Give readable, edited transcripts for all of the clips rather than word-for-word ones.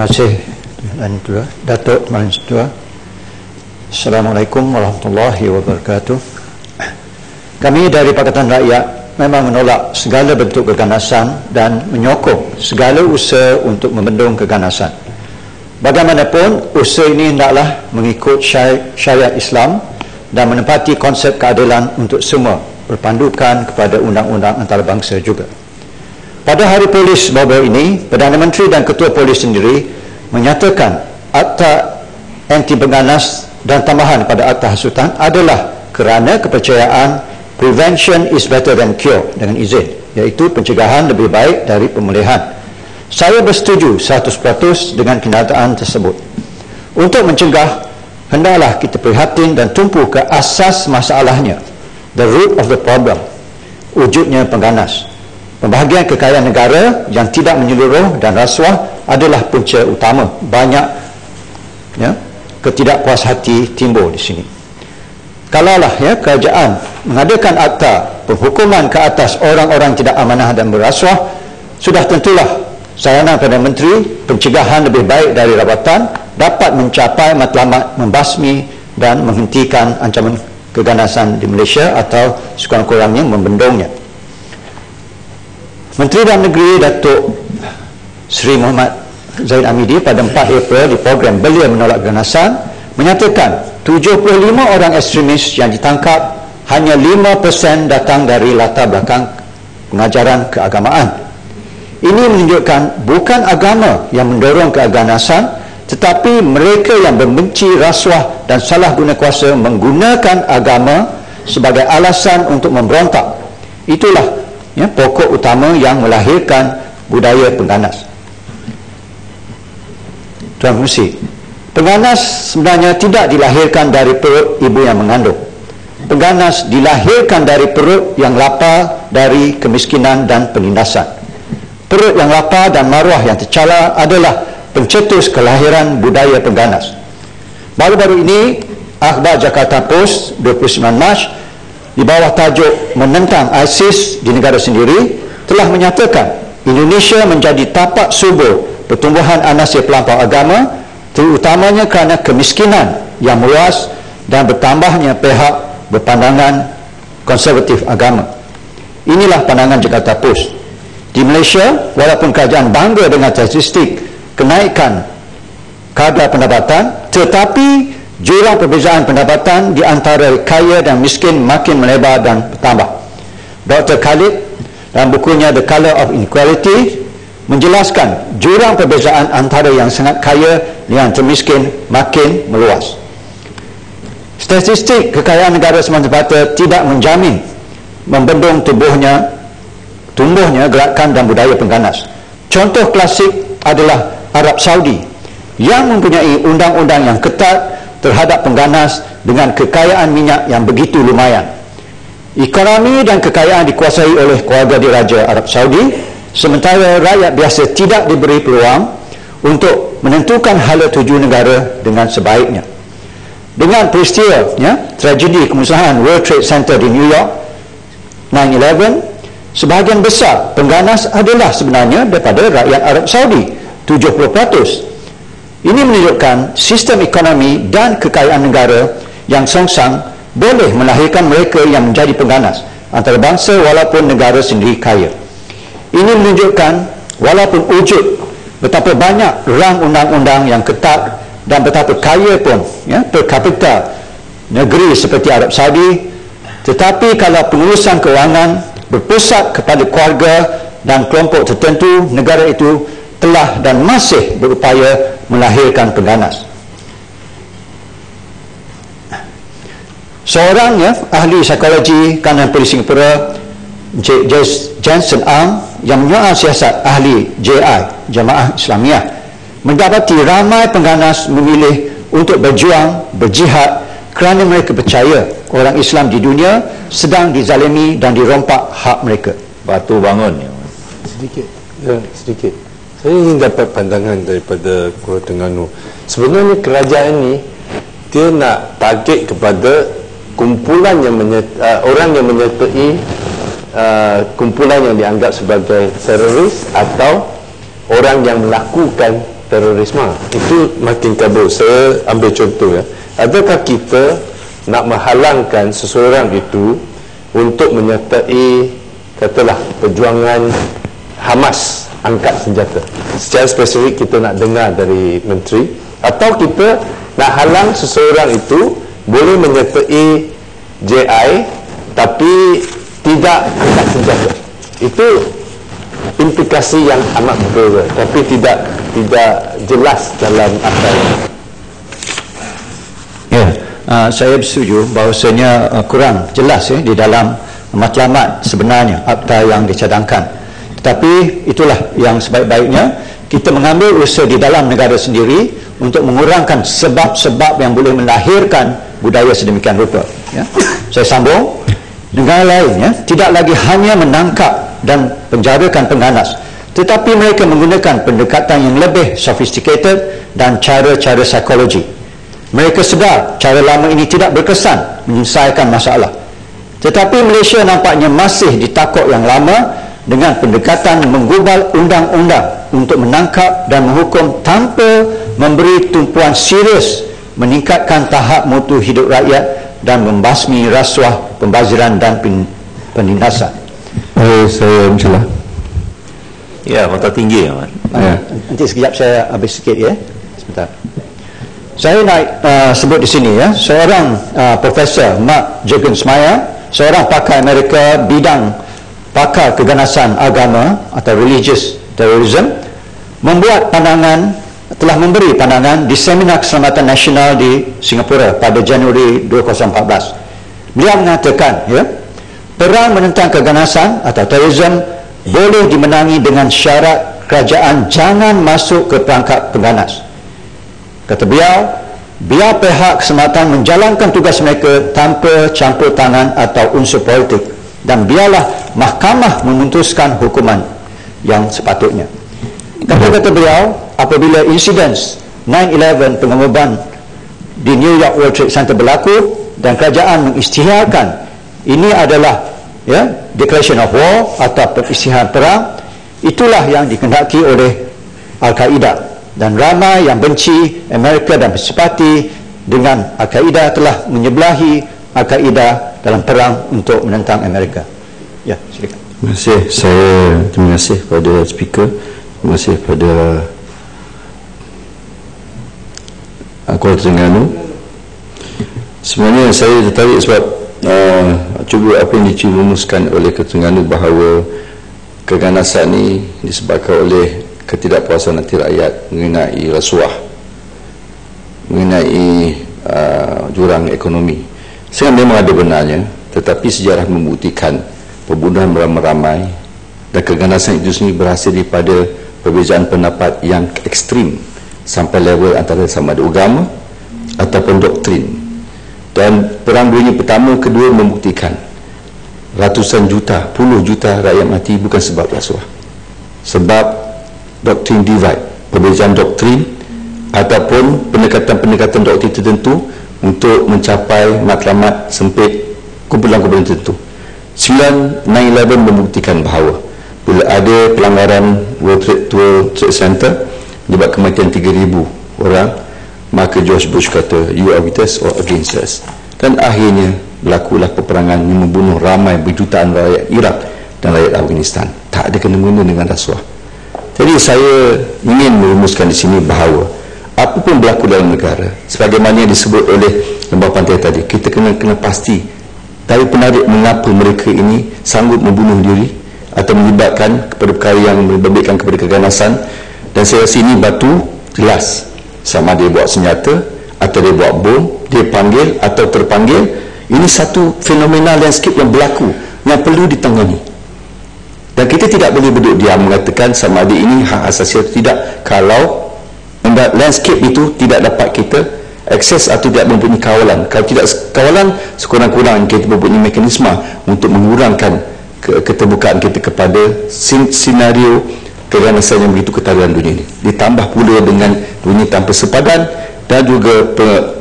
Terima kasih Datuk Marin Setua. Assalamualaikum warahmatullahi wabarakatuh. Kami dari Pakatan Rakyat memang menolak segala bentuk keganasan dan menyokong segala usaha untuk membendung keganasan. Bagaimanapun, usaha ini hendaklah mengikut syariat Islam dan menepati konsep keadilan untuk semua, berpandukan kepada undang-undang antarabangsa juga. Pada Hari Polis baru ini, Perdana Menteri dan Ketua Polis sendiri menyatakan Akta Anti Berganas dan tambahan pada Akta Hasutan adalah kerana kepercayaan prevention is better than cure, dengan izin, iaitu pencegahan lebih baik dari pemulihan. Saya bersetuju 100% dengan kenyataan tersebut. Untuk mencegah, hendaklah kita prihatin dan tumpu ke asas masalahnya, the root of the problem, wujudnya pengganas. Pembahagian kekayaan negara yang tidak menyeluruh dan rasuah adalah punca utama. Banyak ketidakpuashati timbul di sini. Kalaulah kerajaan mengadakan akta penghukuman ke atas orang-orang tidak amanah dan berrasuah, sudah tentulah saranan Perdana Menteri pencegahan lebih baik dari rawatan dapat mencapai matlamat membasmi dan menghentikan ancaman keganasan di Malaysia atau sekurang-kurangnya membendungnya. Menteri Dalam Negeri Datuk Seri Muhammad Zahid Hamidi pada 4 April di program Belia Menolak Keganasan menyatakan 75 orang ekstremis yang ditangkap hanya 5% datang dari latar belakang pengajaran keagamaan. Ini menunjukkan bukan agama yang mendorong keganasan, tetapi mereka yang membenci rasuah dan salah guna kuasa menggunakan agama sebagai alasan untuk memberontak. Itulah pokok utama yang melahirkan budaya pengganas. Tuan Pengerusi, pengganas sebenarnya tidak dilahirkan dari perut ibu yang mengandung. Pengganas dilahirkan dari perut yang lapar dari kemiskinan dan penindasan. Perut yang lapar dan maruah yang tercela adalah pencetus kelahiran budaya pengganas. Baru-baru ini, Akhbar Jakarta Post 29 Mac di bawah tajuk menentang ISIS di negara sendiri telah menyatakan Indonesia menjadi tapak subur pertumbuhan anasir pelampau agama, terutamanya kerana kemiskinan yang meluas dan bertambahnya pihak berpandangan konservatif agama. Inilah pandangan Jakarta Post. Di Malaysia, walaupun kerajaan bangga dengan statistik kenaikan kadar pendapatan, tetapi jurang perbezaan pendapatan di antara kaya dan miskin makin melebar dan bertambah. Dr. Khalid dalam bukunya The Colour of Inequality menjelaskan jurang perbezaan antara yang sangat kaya dan yang termiskin makin meluas. Statistik kekayaan negara semata-mata tidak menjamin membendung tumbuhnya gerakan dan budaya pengganas. Contoh klasik adalah Arab Saudi yang mempunyai undang-undang yang ketat terhadap pengganas dengan kekayaan minyak yang begitu lumayan. Ekonomi dan kekayaan dikuasai oleh keluarga diraja Arab Saudi, sementara rakyat biasa tidak diberi peluang untuk menentukan hala tuju negara dengan sebaiknya. Dengan peristiwa tragedi kemusnahan World Trade Center di New York 9/11, sebahagian besar pengganas adalah sebenarnya daripada rakyat Arab Saudi, 70%. Ini menunjukkan sistem ekonomi dan kekayaan negara yang songsang boleh melahirkan mereka yang menjadi pengganas antarabangsa walaupun negara sendiri kaya. Ini menunjukkan walaupun wujud betapa banyak rang undang-undang yang ketat dan betapa kaya pun per kapita negeri seperti Arab Saudi, tetapi kalau pengurusan kewangan berpusat kepada keluarga dan kelompok tertentu, negara itu telah dan masih berupaya melahirkan pengganas. Seorang ahli psikologi kanan polis Singapura, Jensen Ang, yang menyoal siasat ahli JI, Jamaah Islamiah, mendapati ramai pengganas memilih untuk berjuang, berjihad kerana mereka percaya orang Islam di dunia sedang dizalimi dan dirompak hak mereka. Batu bangun. Sedikit. Saya ingin dapat pandangan daripada Kuala Terengganu. Sebenarnya kerajaan ini dia nak target kepada kumpulan yang orang yang menyertai kumpulan yang dianggap sebagai teroris atau orang yang melakukan terorisme itu makin kabur. Saya ambil contoh ya. Adakah kita nak menghalangkan seseorang itu untuk menyertai katalah perjuangan Hamas angkat senjata? Secara spesifik kita nak dengar dari menteri, atau kita nak halang seseorang itu boleh menyertai JI tapi tidak angkat senjata. Itu implikasi yang amat berbeza, tapi tidak jelas dalam akal. Ya, saya bersetuju bahawasanya kurang jelas di dalam matlamat sebenarnya akta yang dicadangkan. Tetapi itulah yang sebaik-baiknya kita mengambil usaha di dalam negara sendiri untuk mengurangkan sebab-sebab yang boleh melahirkan budaya sedemikian rupa. Ya. Saya sambung, negara lain tidak lagi hanya menangkap dan penjarakan pengganas, tetapi mereka menggunakan pendekatan yang lebih sophisticated dan cara-cara psikologi. Mereka sedar cara lama ini tidak berkesan menyelesaikan masalah, tetapi Malaysia nampaknya masih ditakut yang lama dengan pendekatan menggubal undang-undang untuk menangkap dan menghukum tanpa memberi tumpuan serius meningkatkan tahap mutu hidup rakyat dan membasmi rasuah, pembaziran dan penindasan. Saya mencelah. Ya, mata tinggi ya, Nanti sekejap saya habis sikit ya. Sebentar. Saya nak sebut di sini ya, seorang Profesor Mark Juergensmeyer, seorang pakar Amerika bidang pakar keganasan agama atau religious terrorism, telah memberi pandangan di Seminar Keselamatan Nasional di Singapura pada Januari 2014. Beliau mengatakan ya, perang menentang keganasan atau terorisme boleh dimenangi dengan syarat kerajaan jangan masuk ke perangkap pengganas. Kata beliau, biar pihak keselamatan menjalankan tugas mereka tanpa campur tangan atau unsur politik, dan biarlah mahkamah memutuskan hukuman yang sepatutnya. Kata beliau, apabila insiden 9/11 pengemuban di New York World Trade Center berlaku dan kerajaan mengisytiharkan ini adalah declaration of war atau peristihan perang, itulah yang dikehendaki oleh Al-Qaeda, dan ramai yang benci Amerika dan bersepati dengan Al-Qaeda telah menyebelahi Al-Qaeda dalam perang untuk menentang Amerika. Ya, silakan. Terima kasih. Terima kasih pada speaker. Terima kasih pada Kuala Terengganu. Sebenarnya saya tertarik sebab cuba apa yang dicerumuskan oleh Kuala Terengganu bahawa keganasan ini disebabkan oleh ketidakpuasan hati rakyat mengenai rasuah, mengenai jurang ekonomi. Saya memang ada benarnya, tetapi sejarah membuktikan pembunuhan ramai-ramai dan keganasan itu sendiri berhasil daripada perbezaan pendapat yang ekstrim sampai level antara sama ada agama ataupun doktrin. Dan perang dunia pertama, kedua membuktikan ratusan juta, puluh juta rakyat mati bukan sebab rasuah, sebab doktrin divide, perbezaan doktrin ataupun pendekatan-pendekatan doktrin tertentu untuk mencapai matlamat sempit kumpulan-kumpulan tertentu. 9/11 membuktikan bahawa bila ada pelanggaran World Trade Center menyebabkan kematian 3,000 orang, maka George Bush kata, you are with us or against us. Dan akhirnya berlakulah peperangan yang membunuh ramai berjutaan rakyat Iraq dan rakyat Afghanistan. Tak ada kena-mengena dengan rasuah. Jadi saya ingin merumuskan di sini bahawa apapun berlaku dalam negara, sebagaimana yang disebut oleh Lembah Pantai tadi, kita kena pasti dari penarik mengapa mereka ini sanggup membunuh diri atau menyebabkan kepada perkara yang membabitkan kepada keganasan. Dan saya rasa ini batu jelas, sama dia buat senjata atau dia buat bom, dia panggil atau terpanggil. Ini satu fenomena landscape yang berlaku yang perlu ditangani, dan kita tidak boleh duduk diam mengatakan sama ada ini hak asasi atau tidak kalau landscape itu tidak dapat kita akses atau tidak mempunyai kawalan. Kalau tidak kawalan, sekurang-kurangnya kita mempunyai mekanisme untuk mengurangkan keterbukaan kita kepada senario keganasan yang begitu ketat dalam dunia ini. Ditambah pula dengan dunia tanpa sepadan dan juga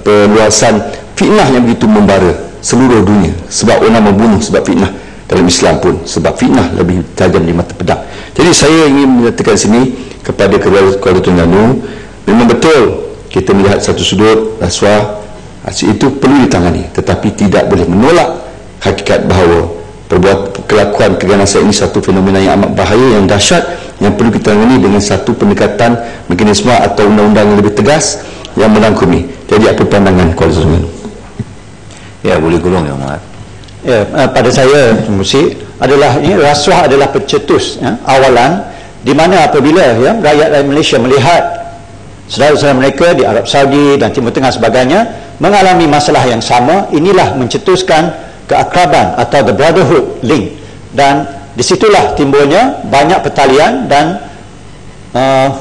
peluasan fitnah yang begitu membara seluruh dunia, sebab orang membunuh sebab fitnah. dalam Islam pun, sebab fitnah lebih tajam di mata pedang. Jadi saya ingin menyatakan sini kepada Kuala Terengganu, memang betul kita melihat satu sudut rasuah itu perlu ditangani, tetapi tidak boleh menolak hakikat bahawa kelakuan keganasan ini satu fenomena yang amat bahaya, yang dahsyat, yang perlu kita tangani dengan satu pendekatan mekanisme atau undang-undang yang lebih tegas yang merangkumi. Jadi apa pandangan Kuala Terengganu? Ya, boleh golong Yang Amat. Ya, pada saya Musi adalah ini rasuah adalah pencetus awalan di mana apabila rakyat Malaysia melihat saudara-saudara mereka di Arab Saudi dan Timur Tengah sebagainya mengalami masalah yang sama, inilah mencetuskan keakraban atau the brotherhood link, dan disitulah timbulnya banyak pertalian dan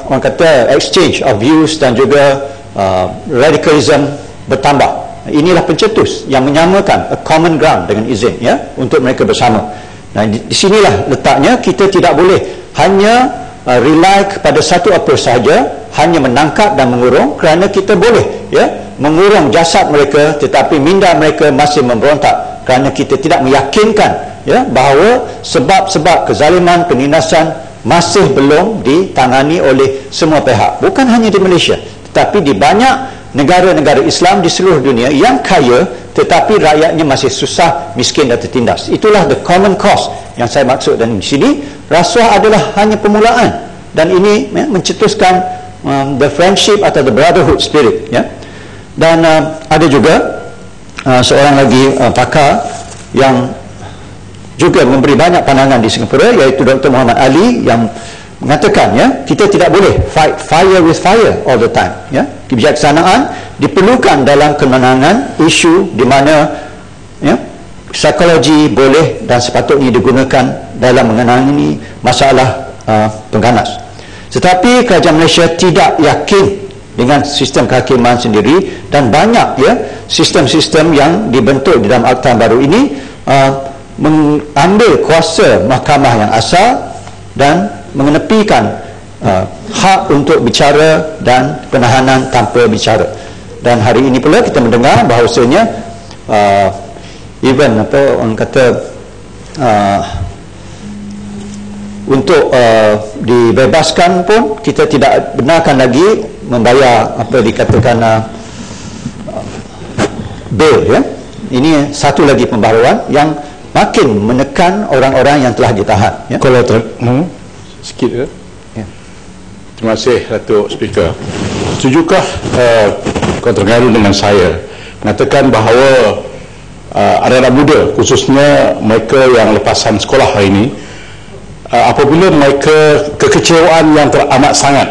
orang kata exchange of views dan juga radicalism bertambah. Inilah pencetus yang menyamakan a common ground dengan izin untuk mereka bersama. Nah, di sinilah letaknya kita tidak boleh hanya rely kepada satu approach sahaja, hanya menangkap dan mengurung, kerana kita boleh mengurung jasad mereka tetapi minda mereka masih memberontak kerana kita tidak meyakinkan bahawa sebab-sebab kezaliman, penindasan masih belum ditangani oleh semua pihak, bukan hanya di Malaysia tetapi di banyak negara-negara Islam di seluruh dunia yang kaya tetapi rakyatnya masih susah, miskin dan tertindas. Itulah the common cause yang saya maksud, dan di sini rasuah adalah hanya permulaan, dan ini mencetuskan the friendship atau the brotherhood spirit. Dan ada juga seorang lagi pakar yang juga memberi banyak pandangan di Singapura, iaitu Dr. Muhammad Ali, yang mengatakan kita tidak boleh fight fire with fire all the time. Kebijaksanaan diperlukan dalam kemenangan isu di mana psikologi boleh dan sepatutnya digunakan dalam mengenangi masalah pengganas. Tetapi kerajaan Malaysia tidak yakin dengan sistem kehakiman sendiri, dan banyak sistem-sistem yang dibentuk di dalam Akta baru ini mengambil kuasa mahkamah yang asal dan mengenepikan hak untuk bicara dan penahanan tanpa bicara. Dan hari ini pula kita mendengar bahawasanya even orang kata untuk dibebaskan pun kita tidak benarkan lagi membayar apa dikatakan bail. Ini satu lagi pembaharuan yang makin menekan orang-orang yang telah ditahan. Kalau sikit Terima kasih Datuk Speaker. Setujukah Kuala Terengganu dengan saya mengatakan bahawa anak-anak muda, khususnya mereka yang lepasan sekolah hari ini, apabila mereka kekecewaan yang teramat sangat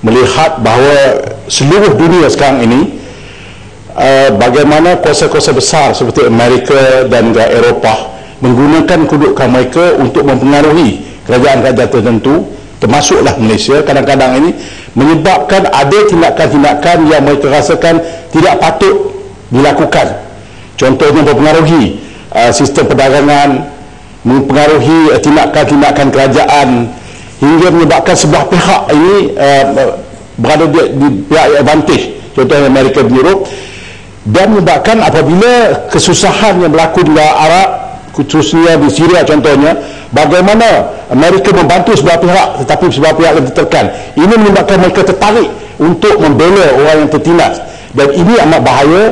melihat bahawa seluruh dunia sekarang ini bagaimana kuasa-kuasa besar seperti Amerika dan juga Eropah menggunakan kedudukan mereka untuk mempengaruhi kerajaan-kerajaan tertentu, termasuklah Malaysia, kadang-kadang ini menyebabkan ada tindakan-tindakan yang mereka rasakan tidak patut dilakukan. Contohnya mempengaruhi sistem perdagangan, mempengaruhi tindakan-tindakan kerajaan, hingga menyebabkan sebelah pihak ini berada di pihak advantage, contohnya Amerika dan Europe, dan menyebabkan apabila kesusahan yang berlaku di Arab, khususnya di Syria contohnya, bagaimana Amerika membantu sebelah pihak tetapi sebelah pihak lebih tertekan. Ini menyebabkan mereka tertarik untuk membela orang yang tertindas, dan ini amat bahaya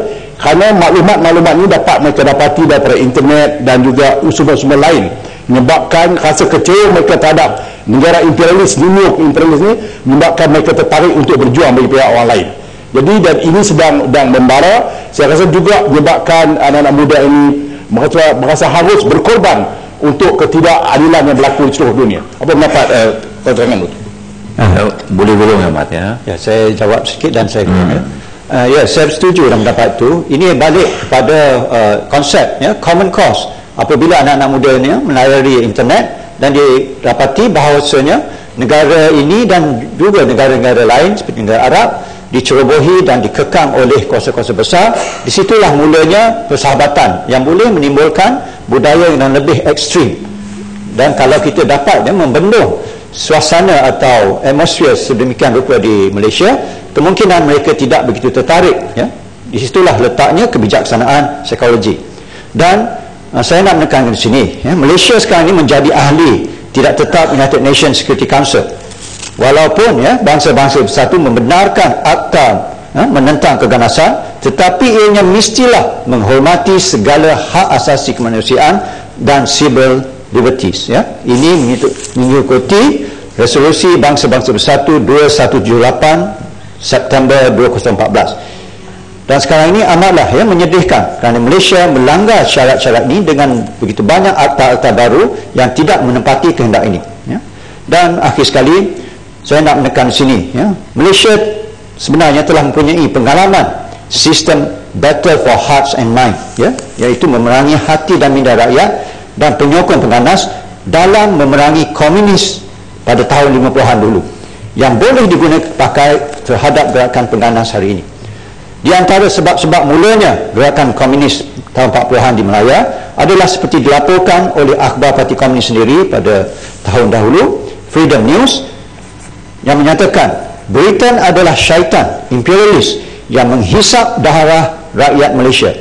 kerana maklumat-maklumat ini dapat mereka dapati daripada internet dan juga sumber-sumber lain, menyebabkan rasa kecewa mereka terhadap negara imperialis, dunia imperialis ini, menyebabkan mereka tertarik untuk berjuang bagi pihak orang lain. Jadi, dan ini sedang membara. Saya rasa juga menyebabkan anak-anak muda ini merasa harus berkorban untuk ketidakadilan yang berlaku di seluruh dunia. Apa pendapat Terengganu? Boleh golong Yang Amat Ya, saya jawab sikit dan saya ya, saya setuju dengan pendapat itu. Ini balik pada konsep common cause. Apabila anak-anak muda ini melalui internet dan didapati bahawasanya negara ini dan juga negara-negara lain seperti negara Arab dicerobohi dan dikekang oleh kuasa-kuasa besar, disitulah mulanya persahabatan yang boleh menimbulkan budaya yang lebih ekstrim. Dan kalau kita dapat membendung suasana atau atmosfer sedemikian rupa di Malaysia, kemungkinan mereka tidak begitu tertarik. Disitulah letaknya kebijaksanaan psikologi. Dan saya nak menekankan di sini, Malaysia sekarang ini menjadi ahli tidak tetap United Nations Security Council. Walaupun bangsa-bangsa bersatu membenarkan akta menentang keganasan, tetapi ianya mestilah menghormati segala hak asasi kemanusiaan dan civil liberties. Ini mengikuti resolusi bangsa-bangsa bersatu 2178 September 2014. Dan sekarang ini amatlah menyedihkan kerana Malaysia melanggar syarat-syarat ini dengan begitu banyak akta-akta baru yang tidak menempati kehendak ini. Dan akhir sekali, saya nak menekan di sini, Malaysia sebenarnya telah mempunyai pengalaman sistem Battle for Hearts and Mind, iaitu memerangi hati dan minda rakyat dan penyokong pengganas dalam memerangi komunis pada tahun 50-an dulu, yang boleh digunakan pakai terhadap gerakan pengganas hari ini. Di antara sebab-sebab mulanya gerakan komunis tahun 40-an di Melaya adalah seperti dilaporkan oleh akhbar Parti Komunis sendiri pada tahun dahulu, Freedom News, yang menyatakan Britain adalah syaitan imperialis yang menghisap darah rakyat Malaysia.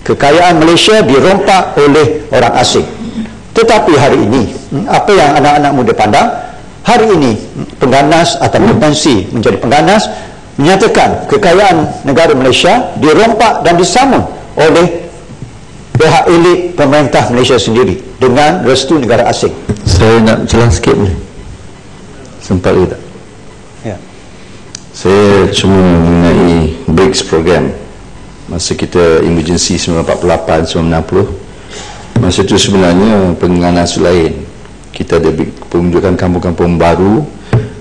Kekayaan Malaysia dirompak oleh orang asing. Tetapi hari ini, apa yang anak-anak muda pandang, hari ini pengganas atau potensi menjadi pengganas menyatakan kekayaan negara Malaysia dirompak dan disamun oleh pihak elit pemerintah Malaysia sendiri dengan restu negara asing. Saya nak jelas sikit boleh? Sempat ke tak? Ya. Saya cuma mengenai BRICS program masa kita emergency 1948, 1960. Masa itu sebenarnya pengganas lain. Kita ada penunjukan kampung-kampung baru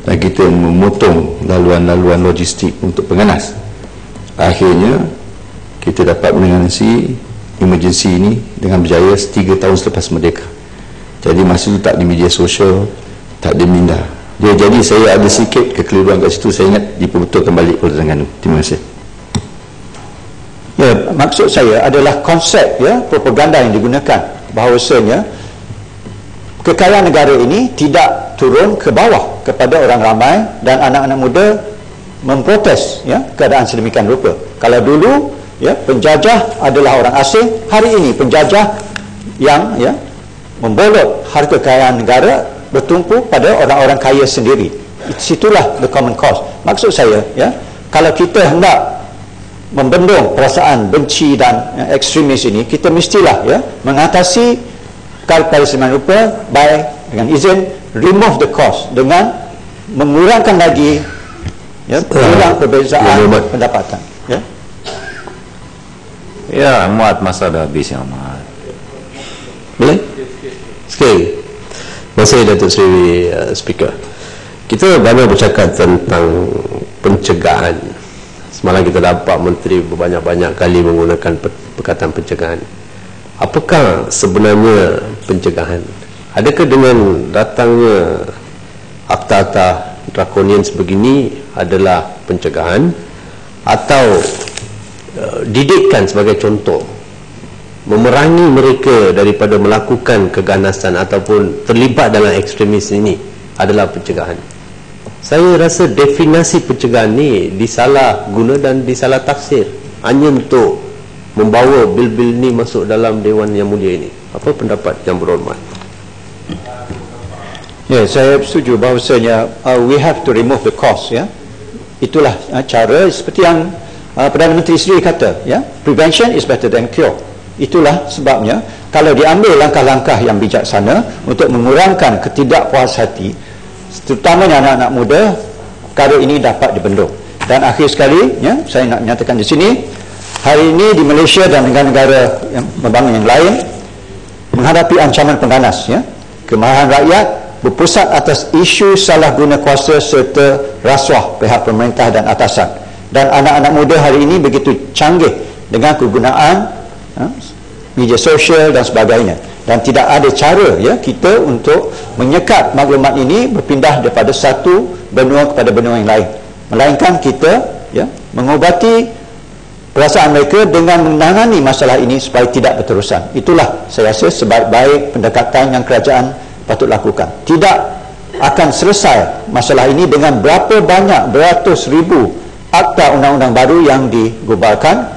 dan kita memotong laluan-laluan logistik untuk pengganas. Akhirnya kita dapat mengatasi emergency ini dengan berjaya 3 tahun selepas merdeka. Jadi masa itu tak di media sosial, tak di minda. Jadi saya ada sikit kekeliruan kat situ, saya ingat diperbetulkan balik oleh Terengganu. Terima kasih. Maksud saya adalah konsep propaganda yang digunakan bahawasanya kekayaan negara ini tidak turun ke bawah kepada orang ramai dan anak-anak muda memprotes keadaan sedemikian rupa. Kalau dulu penjajah adalah orang asing, hari ini penjajah yang membolot harta kekayaan negara bertumpu pada orang-orang kaya sendiri. Situlah the common cause. Maksud saya, kalau kita hendak membendung perasaan benci dan ekstremis ini, kita mestilah mengatasi pada sedemikian rupa dengan izin remove the cause, dengan mengurangkan lagi kurang perbezaan pendapatan. Ya, Muat, masa dah habis ya, Muat. Boleh? Sekali. Masih Datuk Seri Speaker. Kita banyak bercakap tentang pencegahan. Semalam kita dapat Menteri berbanyak-banyak kali menggunakan perkataan pencegahan. Apakah sebenarnya pencegahan? Adakah dengan datangnya akta-akta drakonian sebegini adalah pencegahan, atau didikkan sebagai contoh memerangi mereka daripada melakukan keganasan ataupun terlibat dalam ekstremis ini adalah pencegahan? Saya rasa definisi pencegahan ni disalah guna dan disalah tafsir hanya untuk membawa bil-bil ni masuk dalam Dewan Yang Mulia ini. Apa pendapat Yang Berhormat? Saya setuju bahawasanya we have to remove the cause. Itulah cara seperti yang Perdana Menteri sendiri kata, prevention is better than cure. Itulah sebabnya kalau diambil langkah-langkah yang bijaksana untuk mengurangkan ketidakpuashati, terutamanya anak-anak muda, perkara ini dapat dibendung. Dan akhir sekali, saya nak menyatakan di sini, hari ini di Malaysia dan negara-negara yang membangun yang lain menghadapi ancaman pengganas. Kemarahan rakyat berpusat atas isu salah guna kuasa serta rasuah pihak pemerintah dan atasan. Dan anak-anak muda hari ini begitu canggih dengan kegunaan media sosial dan sebagainya, dan tidak ada cara kita untuk menyekat maklumat ini berpindah daripada satu benua kepada benua yang lain, melainkan kita mengobati perasaan mereka dengan menangani masalah ini supaya tidak berterusan. Itulah saya rasa sebaik-baik pendekatan yang kerajaan patut lakukan. Tidak akan selesai masalah ini dengan berapa banyak beratus ribu akta undang-undang baru yang digubarkan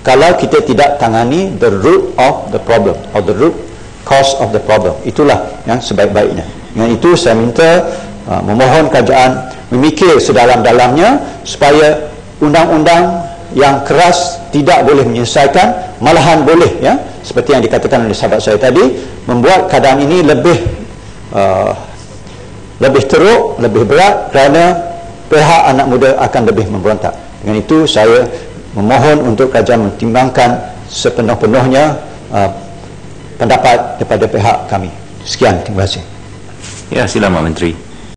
kalau kita tidak tangani the root of the problem or the root cause of the problem. Itulah yang sebaik-baiknya. Dengan itu saya minta memohon kerajaan memikir sedalam-dalamnya supaya undang-undang yang keras tidak boleh menyelesaikan, malahan boleh, ya, seperti yang dikatakan oleh sahabat saya tadi, membuat keadaan ini lebih teruk, lebih berat, kerana pihak anak muda akan lebih memberontak. Dengan itu saya memohon untuk kerajaan mempertimbangkan sepenuh-penuhnya pendapat daripada pihak kami. Sekian, terima kasih. Ya, sila Mak Menteri.